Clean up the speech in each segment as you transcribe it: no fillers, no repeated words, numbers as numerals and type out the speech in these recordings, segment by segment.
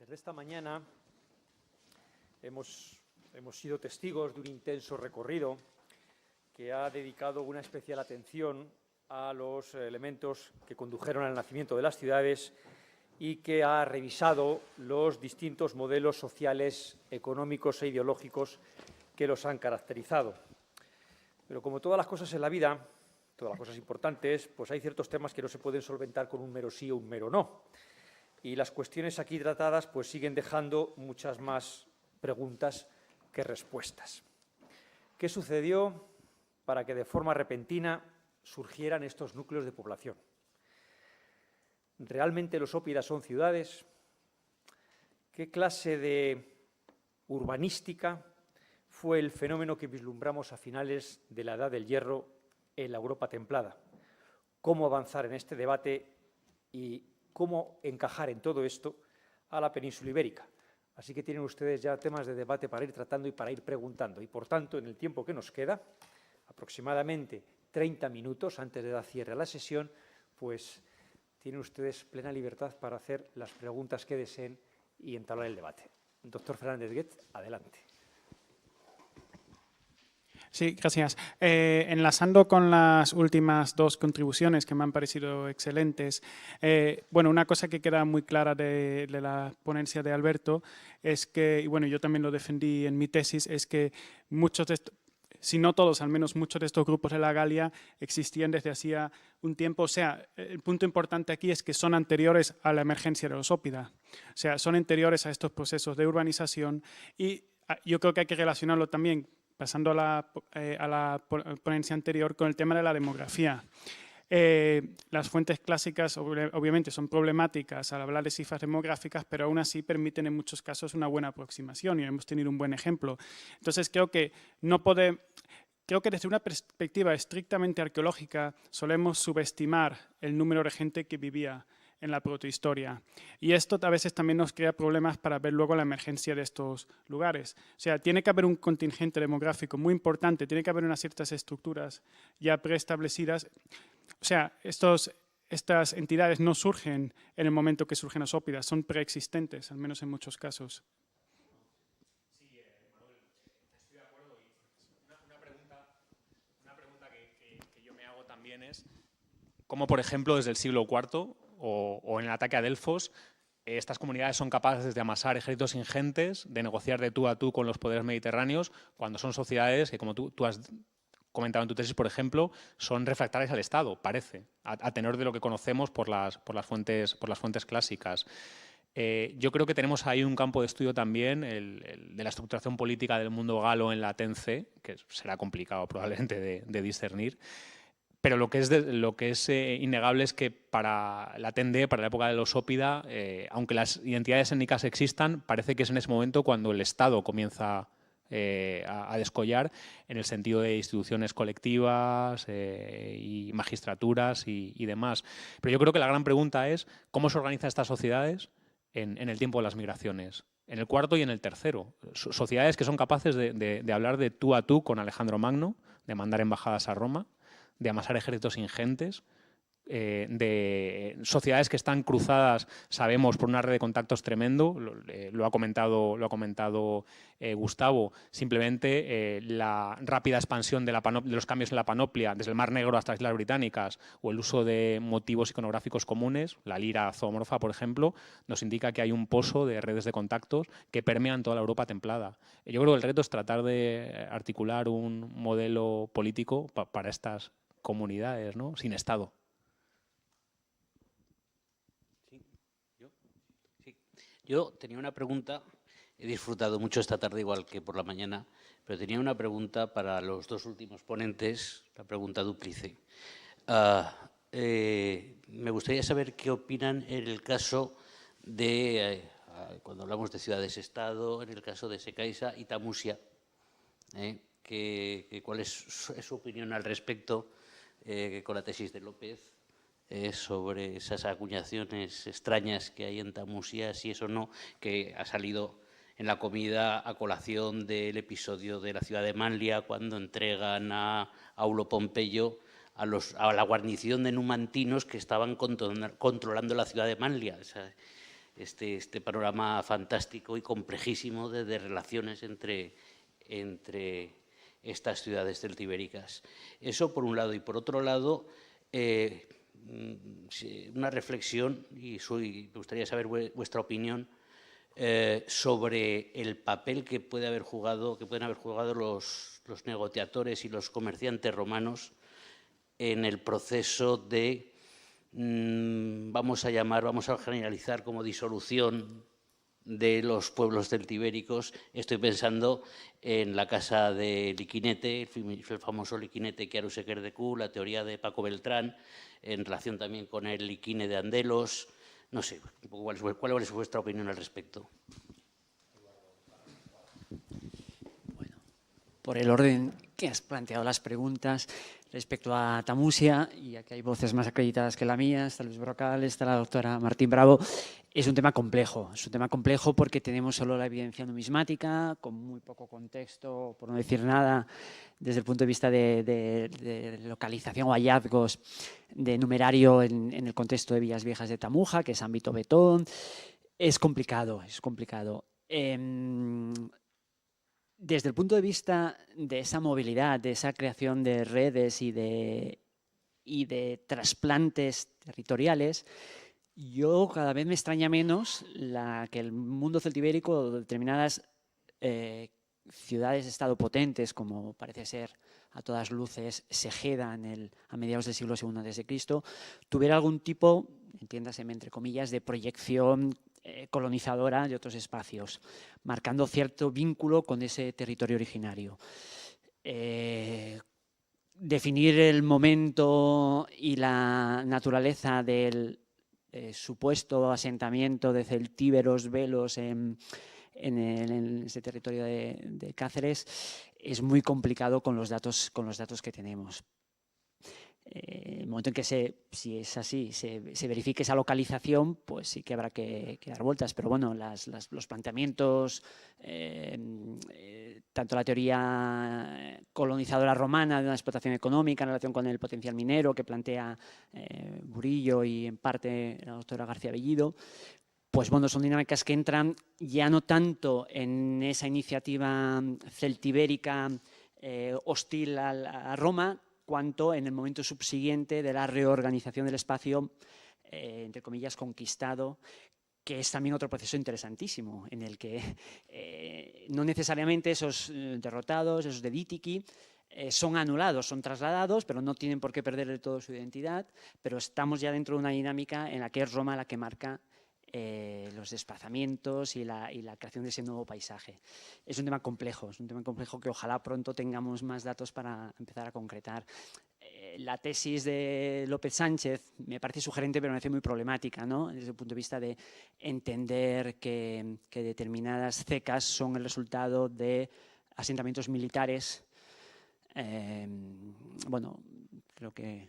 Desde esta mañana hemos sido testigos de un intenso recorrido que ha dedicado una especial atención a los elementos que condujeron al nacimiento de las ciudades y que ha revisado los distintos modelos sociales, económicos e ideológicos que los han caracterizado. Pero como todas las cosas en la vida, todas las cosas importantes, pues hay ciertos temas que no se pueden solventar con un mero sí o un mero no. Y las cuestiones aquí tratadas pues siguen dejando muchas más preguntas que respuestas. ¿Qué sucedió para que de forma repentina surgieran estos núcleos de población? ¿Realmente los ópidas son ciudades? ¿Qué clase de urbanística fue el fenómeno que vislumbramos a finales de la Edad del Hierro en la Europa templada? ¿Cómo avanzar en este debate y cómo encajar en todo esto a la península ibérica? Así que tienen ustedes ya temas de debate para ir tratando y para ir preguntando. Y, por tanto, en el tiempo que nos queda, aproximadamente 30 minutos antes de dar cierre a la sesión, pues tienen ustedes plena libertad para hacer las preguntas que deseen y entablar el debate. Doctor Fernández Guet, adelante. Sí, gracias. Enlazando con las últimas dos contribuciones que me han parecido excelentes, bueno, una cosa que queda muy clara de la ponencia de Alberto es que, y bueno, yo también lo defendí en mi tesis, es que muchos de estos, si no todos, al menos muchos de estos grupos de la Galia existían desde hacía un tiempo. O sea, el punto importante aquí es que son anteriores a la emergencia de los ópida. O sea, son anteriores a estos procesos de urbanización y yo creo que hay que relacionarlo también, pasando a la ponencia anterior, con el tema de la demografía. Las fuentes clásicas obviamente son problemáticas al hablar de cifras demográficas, pero aún así permiten en muchos casos una buena aproximación y hemos tenido un buen ejemplo. Entonces creo que desde una perspectiva estrictamente arqueológica solemos subestimar el número de gente que vivía en la protohistoria. Y esto a veces también nos crea problemas para ver luego la emergencia de estos lugares. O sea, tiene que haber un contingente demográfico muy importante, tiene que haber unas ciertas estructuras ya preestablecidas. O sea, estas entidades no surgen en el momento que surgen las ópidas, son preexistentes, al menos en muchos casos. Sí, Manuel, estoy de acuerdo. Y una pregunta que yo me hago también es cómo, por ejemplo, desde el siglo IV o en el ataque a Delfos, estas comunidades son capaces de amasar ejércitos ingentes, de negociar de tú a tú con los poderes mediterráneos, cuando son sociedades que, como tú has comentado en tu tesis, por ejemplo, son refractarias al Estado, parece, a tenor de lo que conocemos por las fuentes clásicas. Yo creo que tenemos ahí un campo de estudio también, el de la estructuración política del mundo galo en la TENCE, que será complicado probablemente de discernir. Pero lo que es innegable es que para la TENDE, para la época de los ópida, aunque las identidades étnicas existan, parece que es en ese momento cuando el Estado comienza a descollar en el sentido de instituciones colectivas y magistraturas y demás. Pero yo creo que la gran pregunta es cómo se organizan estas sociedades en el tiempo de las migraciones, en el cuarto y en el tercero. Sociedades que son capaces de hablar de tú a tú con Alejandro Magno, de mandar embajadas a Roma, de amasar ejércitos ingentes, de sociedades que están cruzadas, sabemos, por una red de contactos tremendo, lo ha comentado Gustavo, simplemente la rápida expansión de los cambios en la panoplia, desde el Mar Negro hasta las Islas Británicas, o el uso de motivos iconográficos comunes, la lira zoomorfa, por ejemplo, nos indica que hay un pozo de redes de contactos que permean toda la Europa templada. Yo creo que el reto es tratar de articular un modelo político para estas comunidades, ¿no? Sin Estado. Yo tenía una pregunta, he disfrutado mucho esta tarde igual que por la mañana, pero tenía una pregunta para los dos últimos ponentes, la pregunta dúplice. Me gustaría saber qué opinan en el caso de, cuando hablamos de ciudades-estado, en el caso de Secaiza y Tamusia, ¿cuál es su opinión al respecto con la tesis de López? Sobre esas acuñaciones extrañas que hay en Tamusia, si eso no, que ha salido en la comida a colación del episodio de la ciudad de Manlia, cuando entregan a Aulo Pompeyo a la guarnición de numantinos que estaban controlando la ciudad de Manlia. O sea, este panorama fantástico y complejísimo de relaciones entre estas ciudades celtibéricas. Eso por un lado. Y por otro lado, una reflexión, y me gustaría saber vuestra opinión, sobre el papel que pueden haber jugado los negociadores y los comerciantes romanos en el proceso de, vamos a generalizar como disolución de los pueblos celtibéricos. Estoy pensando en la casa de Liquinete, el famoso Liquinete que Arusequer de Q, la teoría de Paco Beltrán, en relación también con el Liquine de Andelos. No sé, ¿cuál es vuestra opinión al respecto? Bueno, por el orden que has planteado las preguntas respecto a Tamusia, y aquí hay voces más acreditadas que la mía, está Luis Brocal, está la doctora Martín Bravo, es un tema complejo. Es un tema complejo porque tenemos solo la evidencia numismática, con muy poco contexto, por no decir nada, desde el punto de vista de localización o hallazgos de numerario en el contexto de Villas Viejas de Tamuja, que es ámbito betón. Es complicado, es complicado. Desde el punto de vista de esa movilidad, de esa creación de redes y de trasplantes territoriales, yo cada vez me extraña menos que el mundo celtibérico o determinadas ciudades-estado potentes, como parece ser a todas luces Segeda a mediados del siglo II a.C., tuviera algún tipo, entiéndaseme entre comillas, de proyección colonizadora de otros espacios, marcando cierto vínculo con ese territorio originario. Definir el momento y la naturaleza del supuesto asentamiento de celtíberos velos en ese territorio de Cáceres es muy complicado con los datos que tenemos. El momento en que si es así, se verifique esa localización, pues sí que habrá que dar vueltas. Pero bueno, los planteamientos, tanto la teoría colonizadora romana de una explotación económica en relación con el potencial minero que plantea Burillo y en parte la doctora García Bellido, pues bueno, son dinámicas que entran ya no tanto en esa iniciativa celtibérica hostil a Roma, cuanto en el momento subsiguiente de la reorganización del espacio, entre comillas, conquistado, que es también otro proceso interesantísimo, en el que no necesariamente esos derrotados, esos de Ditiki, son anulados, son trasladados, pero no tienen por qué perder del todo su identidad, pero estamos ya dentro de una dinámica en la que es Roma la que marca los desplazamientos y la creación de ese nuevo paisaje. Es un tema complejo que ojalá pronto tengamos más datos para empezar a concretar. La tesis de López Sánchez me parece sugerente, pero me parece muy problemática, ¿no? Desde el punto de vista de entender que determinadas cecas son el resultado de asentamientos militares. Bueno, creo que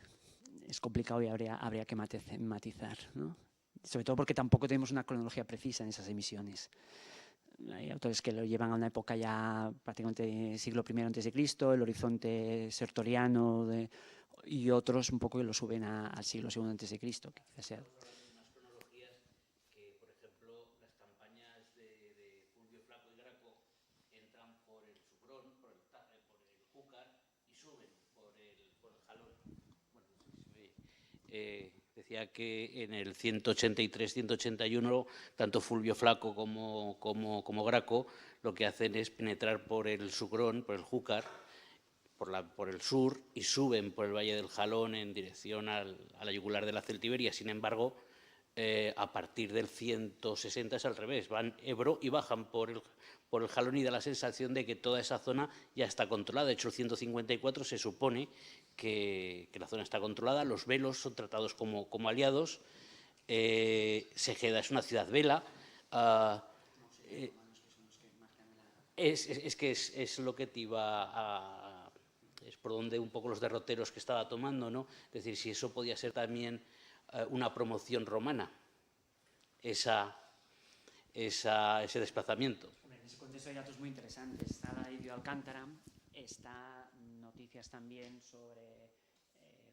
es complicado y habría que matizar, ¿no? Sobre todo porque tampoco tenemos una cronología precisa en esas emisiones. Hay autores que lo llevan a una época ya prácticamente siglo I a.C., el horizonte sertoriano, y otros un poco que lo suben al siglo II a.C., que quizás sea. Unas cronologías que, por ejemplo, las campañas de Fulvio Flaco y Graco entran por el Subrón, por el Júcar y suben por el Jalón. Bueno, no sé si decía que en el 183-181, tanto Fulvio Flaco como Graco lo que hacen es penetrar por el Sugrón, por el Júcar, por el sur, y suben por el Valle del Jalón en dirección a la yugular de la Celtiberia. Sin embargo, a partir del 160 es al revés, van Ebro y bajan por el Jalón, y da la sensación de que toda esa zona ya está controlada. De hecho, el 154 se supone que la zona está controlada, los velos son tratados como aliados, Segeda es una ciudad vela. Es lo que te iba a... Es por donde un poco los derroteros que estaba tomando, ¿no? Es decir, si eso podía ser también una promoción romana, ese desplazamiento. En ese contexto hay datos muy interesantes. Está la Idio Alcántara, está noticias también sobre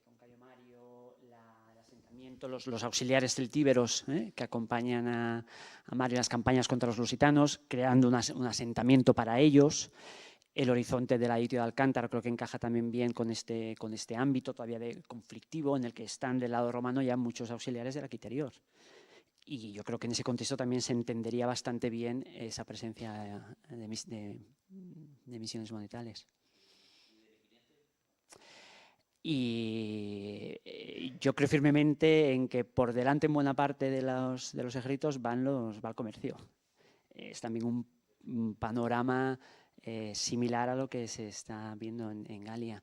con Cayo Mario, las asentamiento, los auxiliares celtíberos que acompañan a Mario en las campañas contra los lusitanos, creando un asentamiento para ellos. El horizonte de la Itio de Alcántara creo que encaja también bien con este ámbito todavía conflictivo en el que están del lado romano ya muchos auxiliares del Aquitérior. Y yo creo que en ese contexto también se entendería bastante bien esa presencia de misiones monetales. Y yo creo firmemente en que por delante en buena parte de los ejércitos va el comercio. Es también un panorama similar a lo que se está viendo en Galia.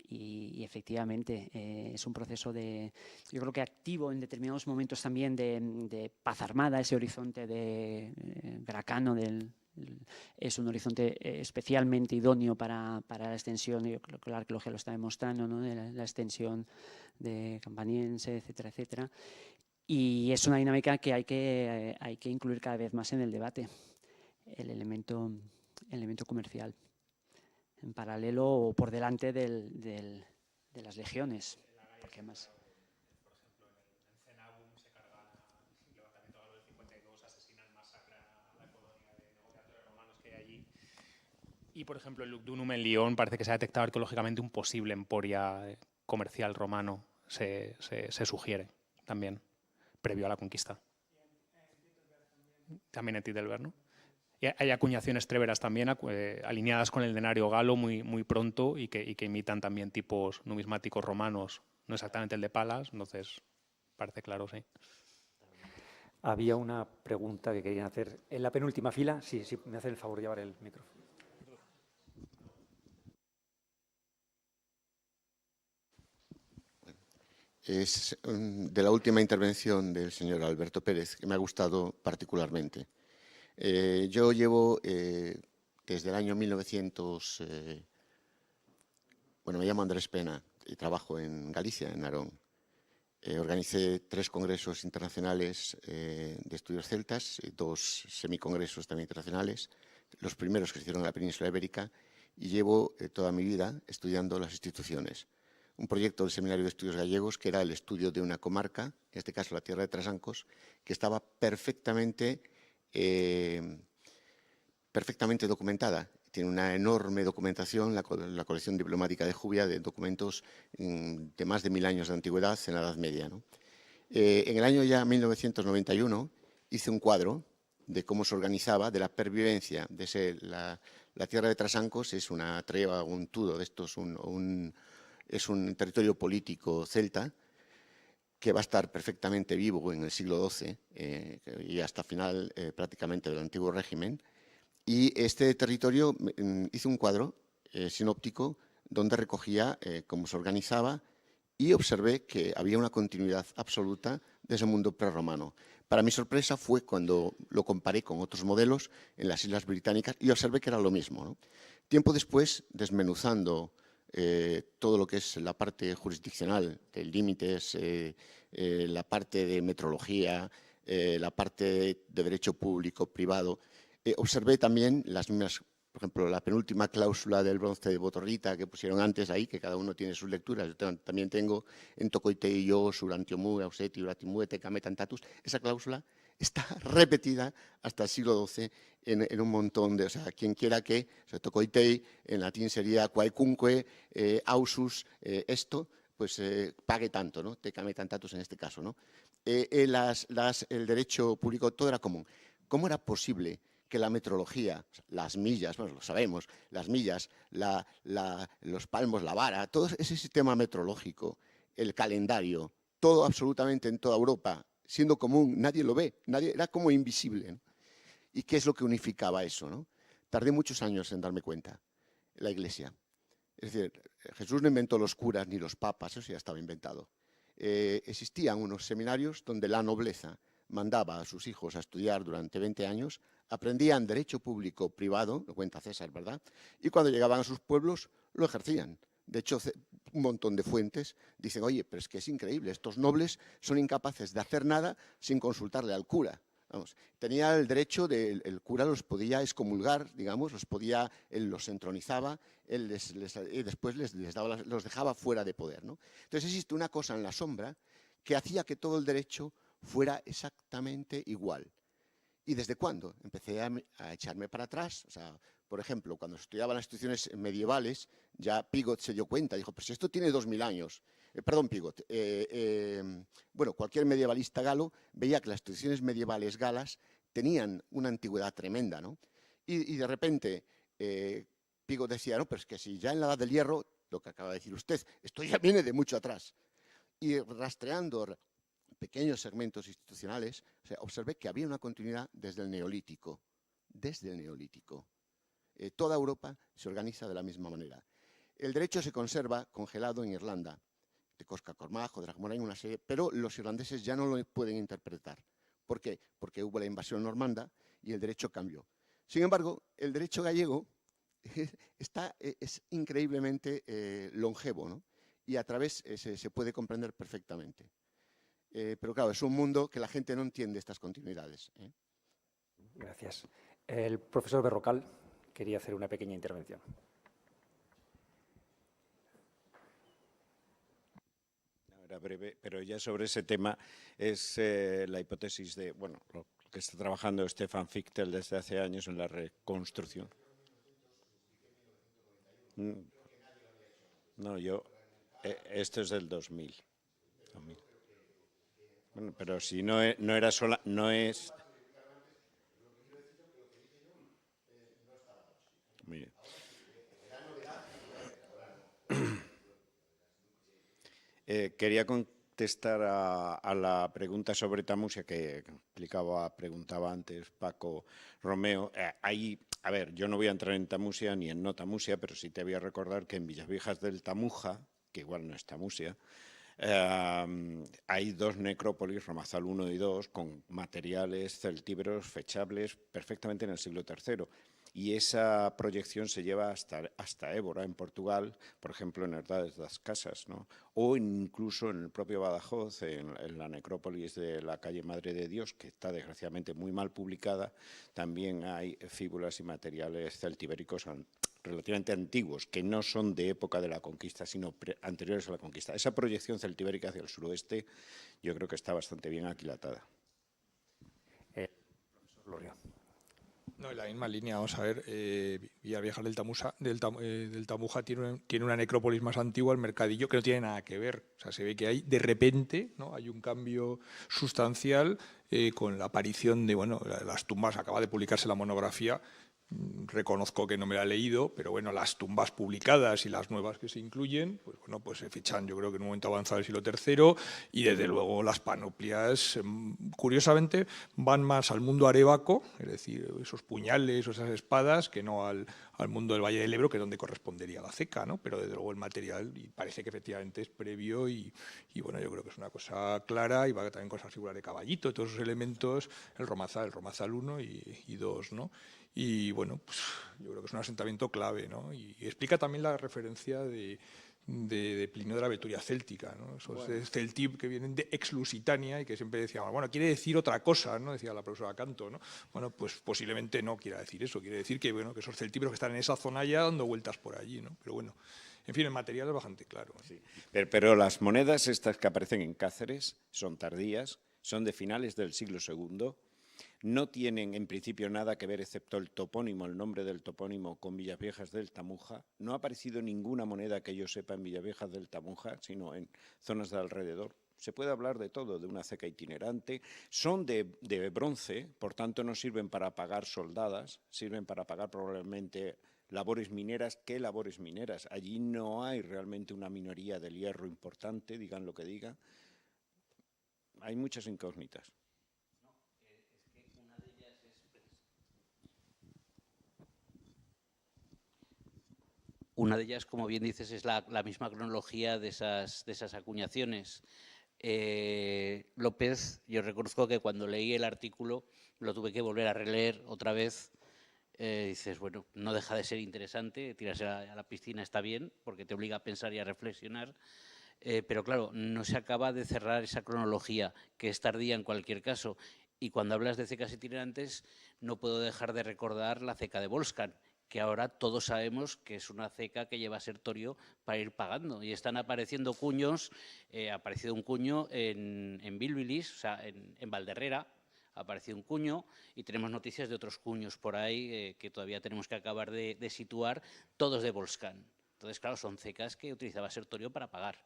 Y efectivamente es un proceso yo creo que activo en determinados momentos también de paz armada, ese horizonte gracano es un horizonte especialmente idóneo para la extensión, yo creo que la arqueología lo está demostrando, ¿no? De la extensión de Campaniense, etcétera, etcétera. Y es una dinámica que hay que incluir cada vez más en el debate, el elemento comercial, en paralelo o por delante de las legiones. Porque más. Por ejemplo, en Cenabum se cargan el levantamiento del 52, asesinan, masacran a la colonia de negociadores romanos que hay allí. Y, por ejemplo, en Lugdunum, en Lyon, parece que se ha detectado arqueológicamente un posible emporia comercial romano. Se sugiere también, previo a la conquista. También en Titelberg, ¿no? Y hay acuñaciones tréveras también alineadas con el denario galo muy pronto y que imitan también tipos numismáticos romanos, no exactamente el de Palas, entonces parece claro, sí. Había una pregunta que querían hacer en la penúltima fila. Sí, me hacen el favor de llevar el micrófono. Es de la última intervención del señor Alberto Pérez, que me ha gustado particularmente. Yo llevo desde el año 1900, me llamo Andrés Pena y trabajo en Galicia, en Narón. Organicé 3 congresos internacionales de estudios celtas, 2 semicongresos también internacionales, los primeros que se hicieron en la península ibérica, y llevo toda mi vida estudiando las instituciones. Un proyecto del Seminario de Estudios Gallegos, que era el estudio de una comarca, en este caso la Tierra de Trasancos, que estaba perfectamente documentada. Tiene una enorme documentación, la colección diplomática de Jubia, de documentos de más de 1000 años de antigüedad en la Edad Media, ¿no? En el año ya 1991 hice un cuadro de cómo se organizaba, de la pervivencia de la Tierra de Trasancos. Es una treva, un tudo de estos, es un territorio político celta que va a estar perfectamente vivo en el siglo XII y hasta final prácticamente del antiguo régimen. Y este territorio hizo un cuadro sinóptico donde recogía cómo se organizaba y observé que había una continuidad absoluta de ese mundo prerromano. Para mi sorpresa fue cuando lo comparé con otros modelos en las Islas Británicas y observé que era lo mismo, ¿no? Tiempo después, desmenuzando todo lo que es la parte jurisdiccional de límites, la parte de metrología, la parte de derecho público, privado, observé también las mismas, por ejemplo, la penúltima cláusula del bronce de Botorrita que pusieron antes ahí, que cada uno tiene sus lecturas. Yo también tengo en Tocoitei yo, Surantiomu, Auseti, Uratimue, Tecame, Tantatus. Esa cláusula está repetida hasta el siglo XII en un montón de, o sea, quien quiera que, o sea, Tocoitei en latín sería quaecunque, ausus, esto, pues pague tanto, ¿no? Tecame, Tantatus en este caso, ¿no? El derecho público, todo era común. ¿Cómo era posible que la metrología, las millas, bueno, lo sabemos, las millas, los palmos, la vara, todo ese sistema metrológico, el calendario, todo absolutamente en toda Europa, siendo común, nadie lo ve, era como invisible, ¿no? ¿Y qué es lo que unificaba eso, ¿no? Tardé muchos años en darme cuenta, la Iglesia. Es decir, Jesús no inventó los curas ni los papas, eso ya estaba inventado. Existían unos seminarios donde la nobleza mandaba a sus hijos a estudiar durante 20 años, aprendían derecho público privado, lo cuenta César, ¿verdad? Y cuando llegaban a sus pueblos lo ejercían. De hecho, un montón de fuentes dicen, oye, pero es que es increíble, estos nobles son incapaces de hacer nada sin consultarle al cura. Vamos, tenía el derecho, el cura los podía excomulgar, digamos, él los entronizaba, y después los dejaba fuera de poder, ¿no? Entonces existe una cosa en la sombra que hacía que todo el derecho fuera exactamente igual. ¿Y desde cuándo? Empecé a echarme para atrás. O sea, por ejemplo, cuando estudiaba las instituciones medievales, ya Pigot se dio cuenta, dijo, pues esto tiene 2000 años. Perdón, Pigot. Bueno, cualquier medievalista galo veía que las instituciones medievales galas tenían una antigüedad tremenda, ¿no? Y de repente Pigot decía, no, pero es que si ya en la Edad del Hierro, lo que acaba de decir usted, esto ya viene de mucho atrás. Y rastreando pequeños segmentos institucionales, o sea, observé que había una continuidad desde el Neolítico. Desde el Neolítico. Toda Europa se organiza de la misma manera. El derecho se conserva congelado en Irlanda, de Cosca Cormajo, de Dragmorain, una serie, pero los irlandeses ya no lo pueden interpretar. ¿Por qué? Porque hubo la invasión normanda y el derecho cambió. Sin embargo, el derecho gallego es increíblemente longevo, ¿no? Y a través se puede comprender perfectamente. Pero claro, es un mundo que la gente no entiende estas continuidades. Gracias. El profesor Berrocal quería hacer una pequeña intervención. Era breve, pero ya sobre ese tema es la hipótesis de, bueno, lo que está trabajando Stefan Fichtel desde hace años en la reconstrucción. No, esto es del 2000. Bueno, pero si no era sola, no es. Muy bien. Quería contestar a la pregunta sobre Tamusia que preguntaba antes Paco Romeo. Ahí, a ver, yo no voy a entrar en Tamusia ni en no Tamusia, pero sí te voy a recordar que en Villaviejas del Tamuja, que igual no es Tamusia, hay dos necrópolis, Romazal 1 y 2, con materiales celtíberos fechables perfectamente en el siglo III. Y esa proyección se lleva hasta Évora, en Portugal, por ejemplo, en Herdades das Casas, ¿no? O incluso en el propio Badajoz, en la necrópolis de la calle Madre de Dios, que está desgraciadamente muy mal publicada, también hay fíbulas y materiales celtibéricos relativamente antiguos, que no son de época de la conquista, sino anteriores a la conquista. Esa proyección celtibérica hacia el suroeste yo creo que está bastante bien aquilatada. Profesor Lorio. No, en la misma línea, vamos a ver, Villaviejas del Tamuja tiene una necrópolis más antigua, el Mercadillo, que no tiene nada que ver. O sea, se ve que hay, de repente, ¿no?, hay un cambio sustancial con la aparición de, bueno, las tumbas. Acaba de publicarse la monografía. Reconozco que no me la he leído, pero bueno, las tumbas publicadas y las nuevas que se incluyen, pues bueno, pues se fechan, yo creo que en un momento avanzado del siglo III, y desde luego las panoplias, curiosamente, van más al mundo arevaco, es decir, esos puñales o esas espadas, que no al mundo del Valle del Ebro, que es donde correspondería la ceca, ¿no? Pero desde luego el material, y parece que efectivamente es previo, y bueno, yo creo que es una cosa clara, y va también con esa figura de caballito, todos esos elementos, el Romazal 1 y 2, ¿no? Y bueno, pues yo creo que es un asentamiento clave, ¿no? Y explica también la referencia de Plinio de la Veturia céltica, ¿no? Esos celtib que vienen de ex Lusitania y que siempre decíamos, bueno, quiere decir otra cosa, ¿no? Decía la profesora Canto, ¿no? Bueno, pues posiblemente no quiera decir eso, quiere decir que, bueno, que esos celtíberos que están en esa zona ya dando vueltas por allí, ¿no? Pero bueno, en fin, el material es bastante claro. Sí. Pero las monedas estas que aparecen en Cáceres son tardías, son de finales del siglo II. No tienen en principio nada que ver, excepto el topónimo, el nombre del topónimo, con Villaviejas del Tamuja. No ha aparecido ninguna moneda que yo sepa en Villaviejas del Tamuja, sino en zonas de alrededor. Se puede hablar de todo, de una ceca itinerante. Son de bronce, por tanto no sirven para pagar soldadas, sirven para pagar probablemente labores mineras. ¿Qué labores mineras? Allí no hay realmente una minería del hierro importante, digan lo que digan. Hay muchas incógnitas. Una de ellas, como bien dices, es la misma cronología de esas acuñaciones. López, yo reconozco que cuando leí el artículo lo tuve que volver a releer otra vez. Dices, bueno, no deja de ser interesante, tirarse a la piscina está bien, porque te obliga a pensar y a reflexionar, pero claro, no se acaba de cerrar esa cronología, que es tardía en cualquier caso. Y cuando hablas de cecas itinerantes, no puedo dejar de recordar la ceca de Volscan, que ahora todos sabemos que es una ceca que lleva Sertorio para ir pagando. Y están apareciendo cuños, ha aparecido un cuño en Bilbilis, o sea, en Valderrera, ha aparecido un cuño y tenemos noticias de otros cuños por ahí que todavía tenemos que acabar de situar, todos de Volscan. Entonces, claro, son cecas que utilizaba Sertorio para pagar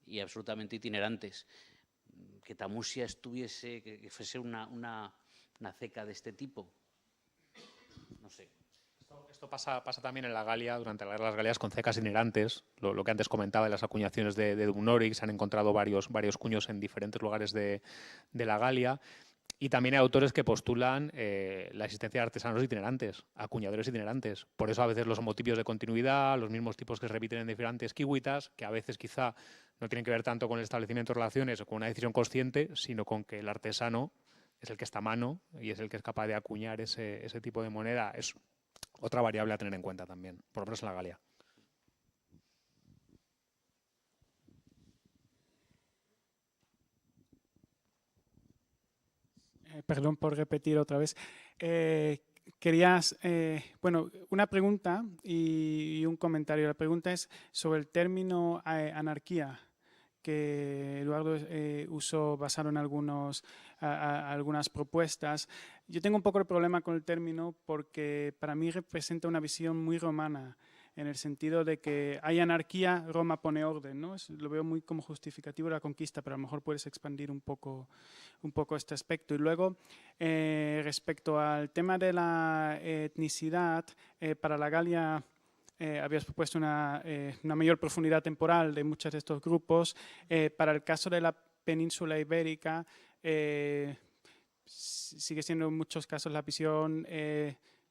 y absolutamente itinerantes. Que Tamusia estuviese, que fuese una ceca de este tipo, no sé. Esto pasa también en la Galia, durante las Galias con cecas itinerantes, lo que antes comentaba de las acuñaciones de Dumnorik, se han encontrado varios cuños en diferentes lugares de la Galia. Y también hay autores que postulan la existencia de artesanos itinerantes, acuñadores itinerantes. Por eso a veces los homotipios de continuidad, los mismos tipos que se repiten en diferentes kiwitas, que a veces quizá no tienen que ver tanto con el establecimiento de relaciones o con una decisión consciente, sino con que el artesano es el que está a mano y es el que es capaz de acuñar ese tipo de moneda. Es otra variable a tener en cuenta también, por lo menos en la Galia. Perdón por repetir otra vez. Querías, bueno, una pregunta y un comentario. La pregunta es sobre el término anarquía, que Eduardo usó basado en algunas propuestas. Yo tengo un poco de problema con el término porque para mí representa una visión muy romana, en el sentido de que hay anarquía, Roma pone orden, ¿no? Lo veo muy como justificativo de la conquista, pero a lo mejor puedes expandir un poco este aspecto. Y luego, respecto al tema de la etnicidad, para la Galia habías propuesto una mayor profundidad temporal de muchos de estos grupos. Para el caso de la península ibérica, sigue siendo en muchos casos la visión,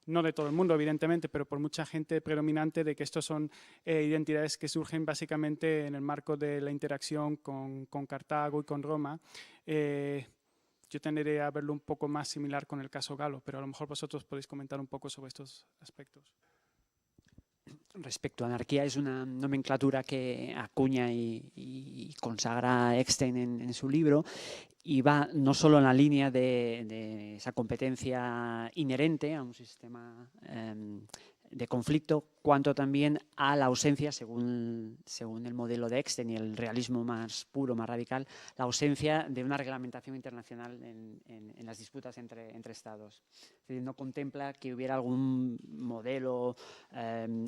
no de todo el mundo, evidentemente, pero por mucha gente predominante, de que estos son identidades que surgen básicamente en el marco de la interacción con Cartago y con Roma. Yo tenderé a verlo un poco más similar con el caso galo, pero a lo mejor vosotros podéis comentar un poco sobre estos aspectos. Respecto a anarquía, es una nomenclatura que acuña y consagra Eckstein en su libro, y va no solo en la línea de esa competencia inherente a un sistema de conflicto, cuanto también a la ausencia, según el modelo de Eckstein y el realismo más puro, más radical, la ausencia de una reglamentación internacional en las disputas entre estados. Es decir, no contempla que hubiera algún modelo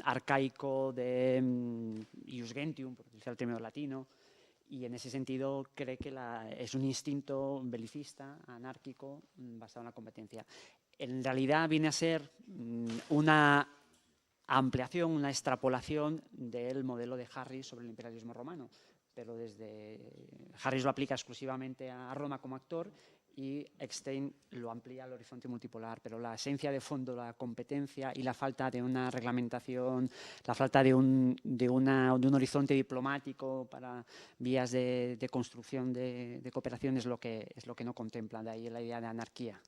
arcaico de ius gentium, por utilizar el término latino, y en ese sentido cree que es un instinto belicista, anárquico, basado en la competencia. En realidad viene a ser una ampliación, una extrapolación del modelo de Harris sobre el imperialismo romano, pero Harris lo aplica exclusivamente a Roma como actor y Eckstein lo amplía al horizonte multipolar, pero la esencia de fondo, la competencia y la falta de una reglamentación, la falta de un horizonte diplomático para vías de construcción de cooperación es lo que no contempla, de ahí la idea de anarquía.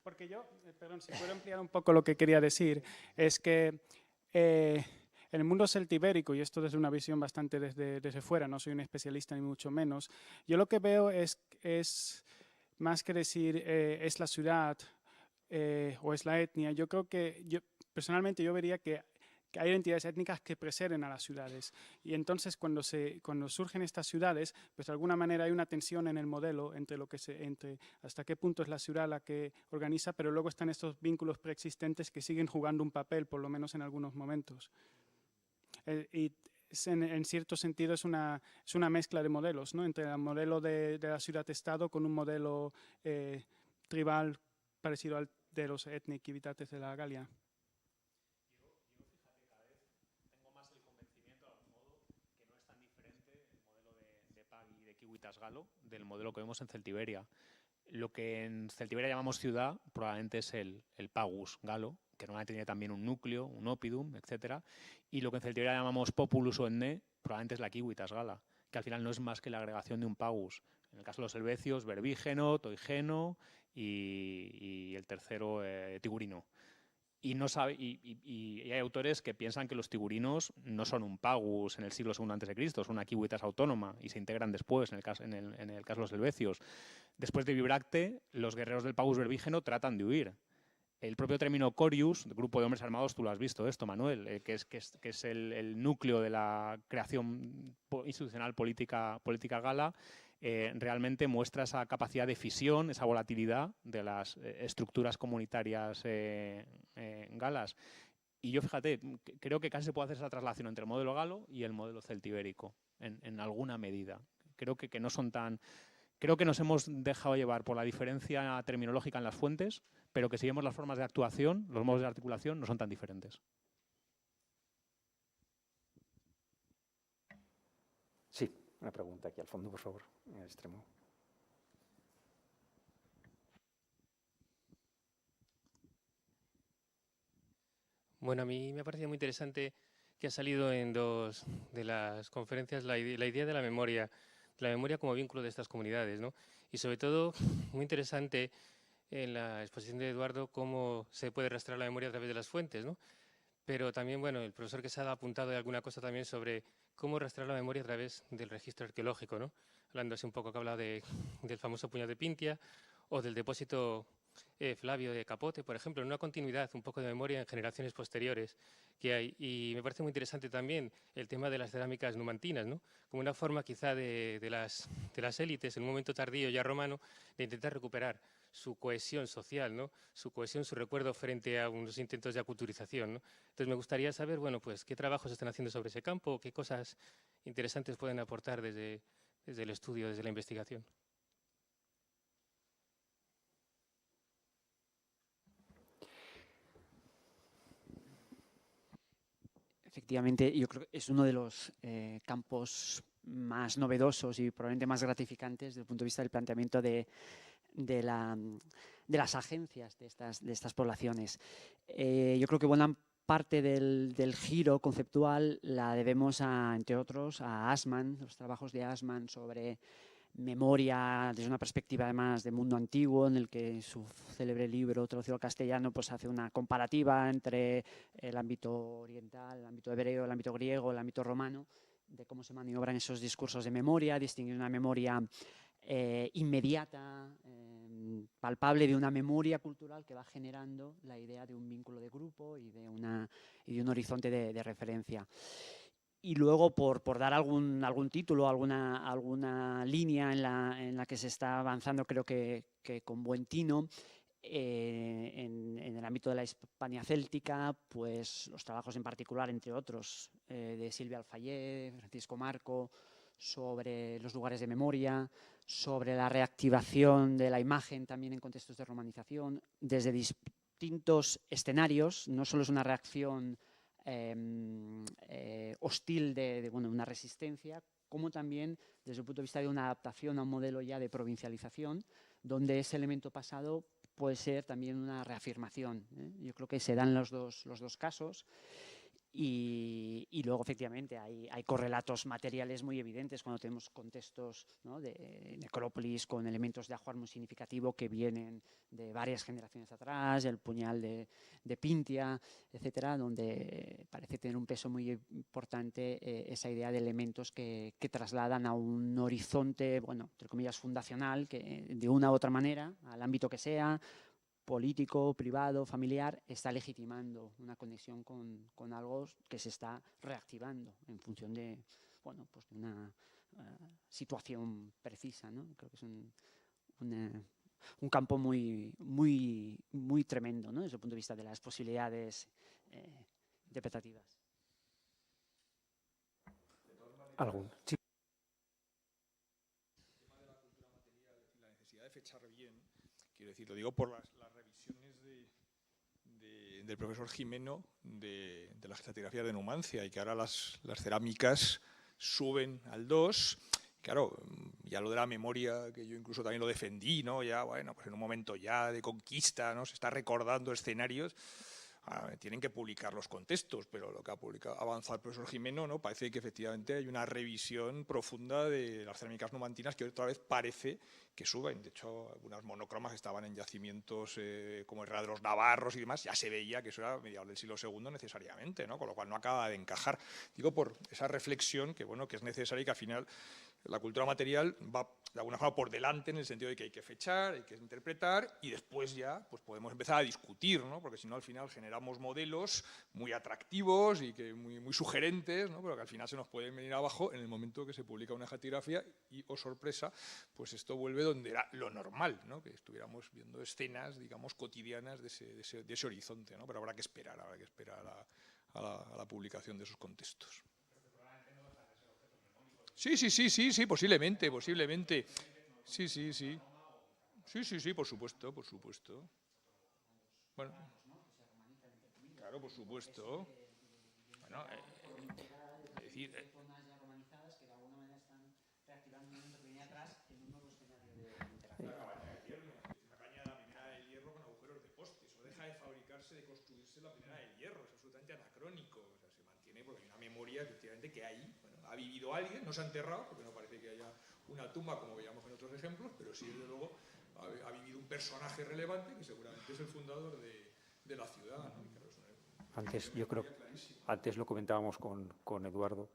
Porque yo, perdón, si puedo ampliar un poco lo que quería decir, es que en el mundo celtibérico, y esto desde una visión bastante desde fuera, no soy un especialista ni mucho menos, yo lo que veo es más que decir es la ciudad o es la etnia, yo creo que, personalmente yo vería que hay identidades étnicas que preceden a las ciudades, y entonces cuando surgen estas ciudades, pues de alguna manera hay una tensión en el modelo entre hasta qué punto es la ciudad la que organiza, pero luego están estos vínculos preexistentes que siguen jugando un papel, por lo menos en algunos momentos. Y en cierto sentido es una mezcla de modelos, ¿no? Entre el modelo de la ciudad-estado con un modelo tribal parecido al de los ethnic civitates de la Galia. Galo del modelo que vemos en Celtiberia. Lo que en Celtiberia llamamos ciudad probablemente es el pagus galo, que normalmente tiene también un núcleo, un oppidum, etc. Y lo que en Celtiberia llamamos populus o etne probablemente es la civitas gala, que al final no es más que la agregación de un pagus. En el caso de los helvecios, verbígeno, toigeno y el tercero tigurino. Y hay autores que piensan que los tigurinos no son un pagus en el siglo II a.C., son una civitas autónoma y se integran después, en el caso de los helvecios. Después de Bibracte, los guerreros del pagus berbígeno tratan de huir. El propio término corius, grupo de hombres armados, tú lo has visto esto, Manuel, que es el núcleo de la creación institucional política gala, realmente muestra esa capacidad de fisión, esa volatilidad de las estructuras comunitarias galas. Y yo, fíjate, creo que casi se puede hacer esa traslación entre el modelo galo y el modelo celtibérico, en alguna medida. Creo que no son tan... Creo que nos hemos dejado llevar por la diferencia terminológica en las fuentes, pero que si vemos las formas de actuación, los modos de articulación no son tan diferentes. Sí, una pregunta aquí al fondo, por favor, en el extremo. Bueno, a mí me ha parecido muy interesante que ha salido en 2 de las conferencias la idea de la memoria como vínculo de estas comunidades, ¿no? Y sobre todo, muy interesante en la exposición de Eduardo cómo se puede rastrear la memoria a través de las fuentes, ¿no? Pero también, bueno, el profesor Quesada ha apuntado alguna cosa también sobre cómo rastrear la memoria a través del registro arqueológico, ¿no? Hablando así un poco que ha hablado del famoso puñal de Pintia o del depósito Flavio de Capote, por ejemplo, en una continuidad un poco de memoria en generaciones posteriores que hay. Y me parece muy interesante también el tema de las cerámicas numantinas, ¿no? Como una forma quizá de las élites en un momento tardío ya romano de intentar recuperar su cohesión social, ¿no? Su cohesión, su recuerdo frente a unos intentos de aculturización, ¿no? Entonces me gustaría saber, bueno, pues qué trabajos están haciendo sobre ese campo, qué cosas interesantes pueden aportar desde el estudio, desde la investigación. Efectivamente, yo creo que es uno de los campos más novedosos y probablemente más gratificantes desde el punto de vista del planteamiento de las agencias de estas poblaciones. Yo creo que buena parte del giro conceptual la debemos, entre otros, a Assmann, los trabajos de Assmann sobre memoria desde una perspectiva además de mundo antiguo, en el que su célebre libro traducido al castellano pues hace una comparativa entre el ámbito oriental, el ámbito hebreo, el ámbito griego, el ámbito romano, de cómo se maniobran esos discursos de memoria, distinguir una memoria inmediata, palpable, de una memoria cultural que va generando la idea de un vínculo de grupo y de un horizonte de referencia. Y luego, por dar algún título, alguna línea en la que se está avanzando, creo que con buen tino, en el ámbito de la Hispania céltica, pues los trabajos en particular, entre otros, de Silvia Alfayet, Francisco Marco, sobre los lugares de memoria, sobre la reactivación de la imagen también en contextos de romanización, desde distintos escenarios. No solo es una reacción hostil de una resistencia, como también desde el punto de vista de una adaptación a un modelo ya de provincialización, donde ese elemento pasado puede ser también una reafirmación, ¿eh? Yo creo que se dan los dos casos. Y luego, efectivamente, hay correlatos materiales muy evidentes cuando tenemos contextos, ¿no?, de necrópolis con elementos de ajuar muy significativo que vienen de varias generaciones atrás, el puñal de Pintia, etcétera, donde parece tener un peso muy importante esa idea de elementos que trasladan a un horizonte, bueno, entre comillas, fundacional, que de una u otra manera, al ámbito que sea, político, privado, familiar, está legitimando una conexión con algo que se está reactivando en función de, bueno, pues de una situación precisa, ¿no? Creo que es un campo muy tremendo, ¿no?, desde el punto de vista de las posibilidades interpretativas. ¿Algún? Sí. La necesidad de fechar bien, quiero decir, lo digo por las revisiones del profesor Jimeno de la estratigrafía de Numancia, y que ahora las cerámicas suben al 2. Claro, ya lo de la memoria, que yo incluso también lo defendí, ¿no? Ya, bueno, pues en un momento ya de conquista, ¿no?, se está recordando escenarios. tienen que publicar los contextos, pero lo que ha avanzado el profesor Gimeno, ¿no? Parece que efectivamente hay una revisión profunda de las cerámicas numantinas que otra vez parece que suben. De hecho, algunas monocromas que estaban en yacimientos como Herrera de los Navarros y demás, ya se veía que eso era mediados del siglo II necesariamente, ¿no? Con lo cual no acaba de encajar. Digo por esa reflexión que, bueno, que es necesaria y que al final la cultura material va de alguna forma por delante en el sentido de que hay que fechar, hay que interpretar y después ya pues podemos empezar a discutir, ¿no? Porque si no al final generamos modelos muy atractivos y que muy sugerentes, ¿no? Pero que al final se nos pueden venir abajo en el momento que se publica una estratigrafía y, oh sorpresa, pues esto vuelve donde era lo normal, ¿no? Que estuviéramos viendo escenas, digamos, cotidianas de ese horizonte, ¿no? Pero habrá que esperar a la publicación de esos contextos. Sí, posiblemente. Sí, por supuesto. Bueno, claro, por supuesto. Bueno, es decir, la caña de la minera del hierro con agujeros de postes, o deja de fabricarse, de construirse la minera del hierro, es absolutamente anacrónico, o sea, se mantiene porque hay una memoria efectivamente que hay. Ha vivido alguien, no se ha enterrado, porque no parece que haya una tumba como veíamos en otros ejemplos, pero sí, desde luego, ha vivido un personaje relevante que seguramente es el fundador de la ciudad, ¿no? Y claro, antes lo comentábamos con Eduardo,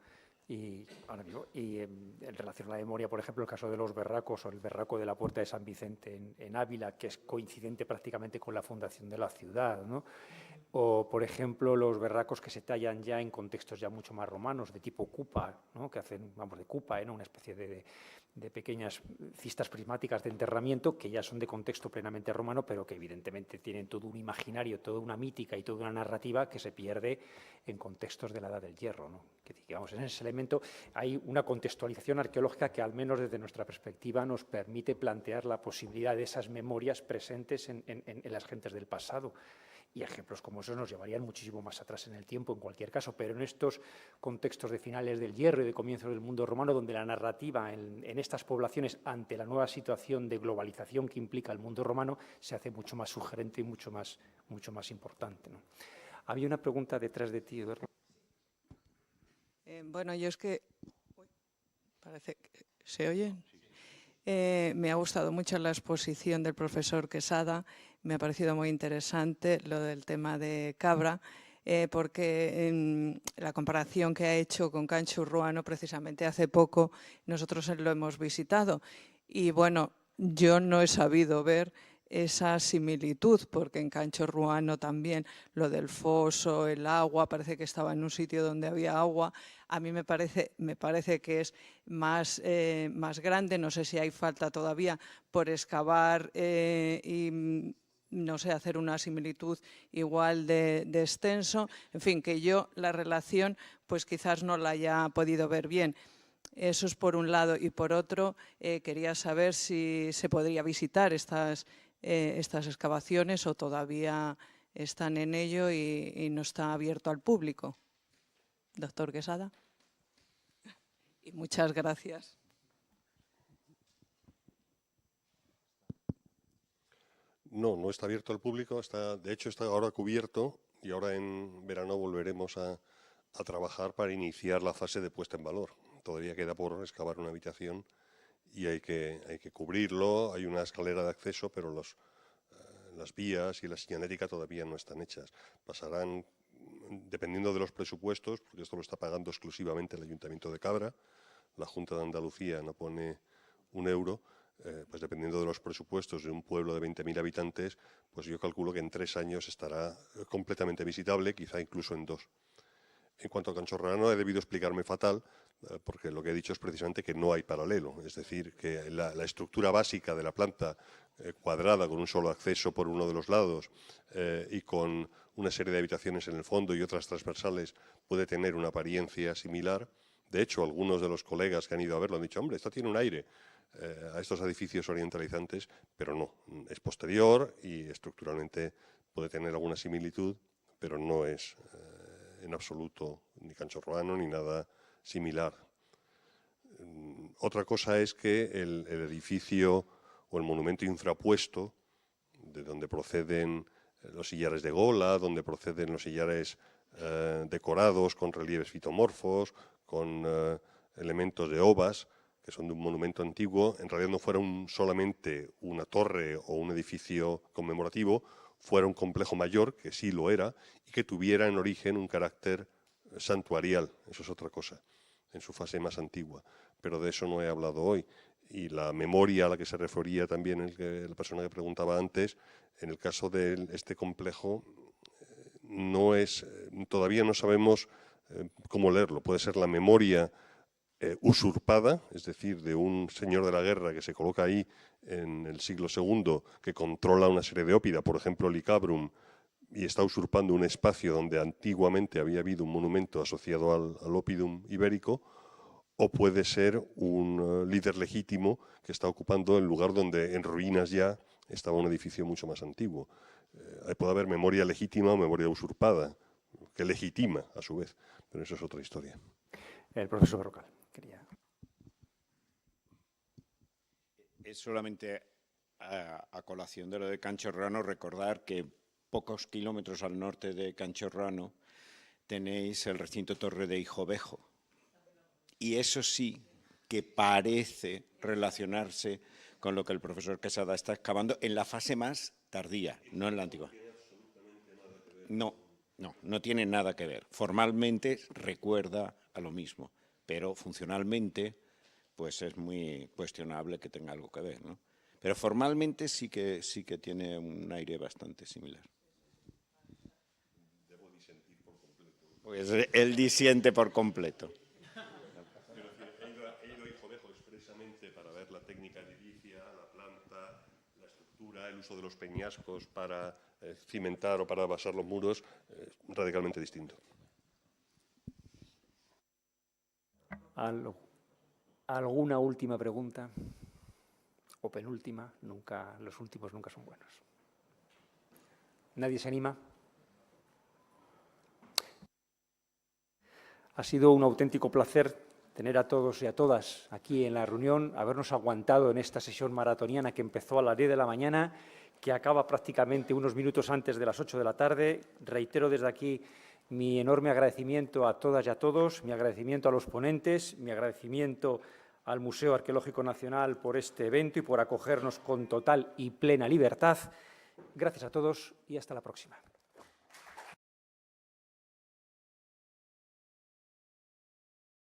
y ahora mismo, y en relación a la memoria, por ejemplo, el caso de los berracos o el berraco de la Puerta de San Vicente en Ávila, que es coincidente prácticamente con la fundación de la ciudad, ¿no? O, por ejemplo, los berracos que se tallan ya en contextos ya mucho más romanos, de tipo cupa, ¿no? Que hacen, vamos, de cupa, ¿no? Una especie de pequeñas cistas prismáticas de enterramiento que ya son de contexto plenamente romano, pero que evidentemente tienen todo un imaginario, toda una mítica y toda una narrativa que se pierde en contextos de la Edad del Hierro, ¿no? Que, digamos, en ese elemento hay una contextualización arqueológica que, al menos desde nuestra perspectiva, nos permite plantear la posibilidad de esas memorias presentes en las gentes del pasado. Y ejemplos como esos nos llevarían muchísimo más atrás en el tiempo, en cualquier caso, pero en estos contextos de finales del Hierro y de comienzos del mundo romano, donde la narrativa en estas poblaciones, ante la nueva situación de globalización que implica el mundo romano, se hace mucho más sugerente y mucho más importante, ¿no? Había una pregunta detrás de ti, Eduardo. Bueno, yo es que... Parece que ¿se oye? Me ha gustado mucho la exposición del profesor Quesada, me ha parecido muy interesante lo del tema de Cabra, porque la comparación que ha hecho con Cancho Ruano, precisamente hace poco nosotros lo hemos visitado y bueno, yo no he sabido ver esa similitud, porque en Cancho Ruano también lo del foso, el agua, parece que estaba en un sitio donde había agua. A mí me parece que es más grande, no sé si hay falta todavía por excavar y no sé, hacer una similitud igual de extenso. En fin, que yo la relación pues quizás no la haya podido ver bien. Eso es por un lado. Y por otro, quería saber si se podría visitar estas excavaciones o todavía están en ello y no está abierto al público. Doctor Quesada. Y muchas gracias. No está abierto al público, de hecho está ahora cubierto y ahora en verano volveremos a trabajar para iniciar la fase de puesta en valor. Todavía queda por excavar una habitación y hay que cubrirlo, hay una escalera de acceso, pero las vías y la señalética todavía no están hechas. Pasarán, dependiendo de los presupuestos, porque esto lo está pagando exclusivamente el Ayuntamiento de Cabra, la Junta de Andalucía no pone un euro, pues dependiendo de los presupuestos de un pueblo de 20.000 habitantes, pues yo calculo que en 3 años estará completamente visitable, quizá incluso en 2. En cuanto a Cancho Ruano, he debido explicarme fatal, porque lo que he dicho es precisamente que no hay paralelo, es decir, que la estructura básica de la planta cuadrada con un solo acceso por uno de los lados y con una serie de habitaciones en el fondo y otras transversales puede tener una apariencia similar. De hecho, algunos de los colegas que han ido a verlo han dicho, hombre, esto tiene un aire a estos edificios orientalizantes, pero no, es posterior y estructuralmente puede tener alguna similitud, pero no es en absoluto ni Cancho Ruano ni nada similar. Otra cosa es que el edificio o el monumento infrapuesto, de donde proceden los sillares de Gola, donde proceden los sillares decorados con relieves fitomorfos, con elementos de ovas, que son de un monumento antiguo, en realidad no fuera solamente una torre o un edificio conmemorativo, fuera un complejo mayor, que sí lo era, y que tuviera en origen un carácter santuarial, eso es otra cosa, en su fase más antigua, pero de eso no he hablado hoy. Y la memoria a la que se refería también la persona que preguntaba antes, en el caso de este complejo, todavía no sabemos cómo leerlo. Puede ser la memoria usurpada, es decir, de un señor de la guerra que se coloca ahí en el siglo II, que controla una serie de ópida, por ejemplo, Licabrum, y está usurpando un espacio donde antiguamente había habido un monumento asociado al Oppidum ibérico, o puede ser un líder legítimo que está ocupando el lugar donde en ruinas ya estaba un edificio mucho más antiguo. Puede haber memoria legítima o memoria usurpada, que legitima a su vez, pero eso es otra historia. El profesor Berrocal quería. Es solamente a colación de lo de Canchorrano recordar que pocos kilómetros al norte de Canchorrano tenéis el recinto Torre de Hijovejo. Y eso sí que parece relacionarse con lo que el profesor Quesada está excavando en la fase más tardía, no en la antigua. No tiene nada que ver. Formalmente recuerda a lo mismo, pero funcionalmente pues es muy cuestionable que tenga algo que ver, ¿no? Pero formalmente sí que tiene un aire bastante similar. Debo disentir por completo. Pues él disiente por completo. He ido a Hijovejo expresamente para ver la técnica edilicia, la planta, la estructura, el uso de los peñascos para cimentar o para basar los muros, radicalmente distinto. ¿Alguna última pregunta? O penúltima, los últimos nunca son buenos. ¿Nadie se anima? Ha sido un auténtico placer tener a todos y a todas aquí en la reunión, habernos aguantado en esta sesión maratoniana que empezó a las 10 de la mañana, que acaba prácticamente unos minutos antes de las 8 de la tarde. Reitero desde aquí mi enorme agradecimiento a todas y a todos, mi agradecimiento a los ponentes, mi agradecimiento al Museo Arqueológico Nacional por este evento y por acogernos con total y plena libertad. Gracias a todos y hasta la próxima.